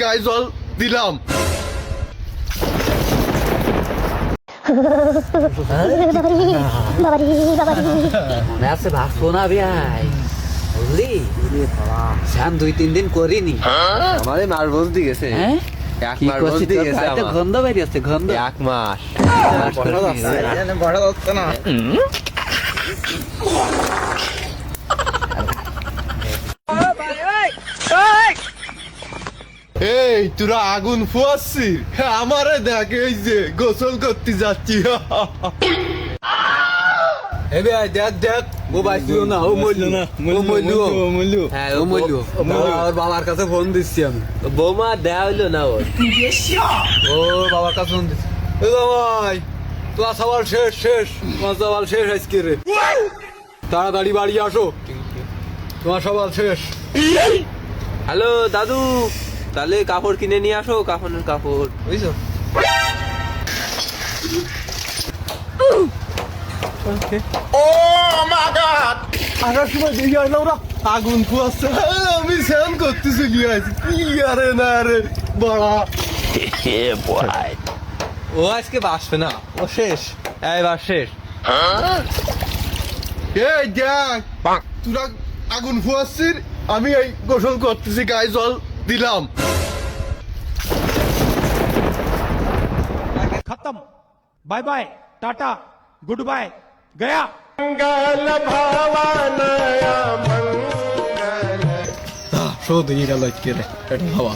গায়ে জল দিলাম। মনে আছে ভাবছো না ভাই, বুঝলি শ্যাম 2-3 দিন করিনি। আমাদের মাস বলতে গেছে, হ্যাঁ এক কি মাস করছিস বলতে তোর গেছে গায়ে তো আমার। গন্ধ বেরিয়েছে, গন্ধ। 1 মাস বড় হচ্ছে না। এই তোরা আগুন ফুয়াচ্ছিস, আমারে দেখ এই যে গোসল করতে যাচ্ছি। এ ভাই দেখ দেখ, ও ভাই তুইও না, ও মইলু না, ও মইলু, হ্যাঁ ও মইলু। ওর বাবার কাছে ফোন দিচ্ছি আমি, বৌমা দেয়া হইলো না ওর, ও বাবার কাছে ফোন দিচ্ছি। এ ভাই তোমার সওয়াল শেষ শেষ, তোমার সওয়াল শেষ আজকে রে, তাড়াতাড়ি বাড়ি আসো, তোমার সওয়াল শেষ। হ্যালো দাদু, তাহলে কাপড় কিনে নিয়ে আসো, কাফনের কাপড়, বুঝছো? ও মা গড, আসার সময় দেখি আসলে ওরা আগুন ফুয়াচ্ছে, আমি স্নান করতেছি কি আছে, কি আরে না রে বড়া। ও আজকে বাসবে না, ও শেষ, এইবার শেষ। এই দেখ তোরা আগুন ফুয়াচ্ছিস, আমি এই গোসল করতেছি, গায়ে জল দিলাম। खत्म। Bye bye, tata, goodbye, गया। শোধ হয়ে গেল আজকে রে, এটা ভাবা।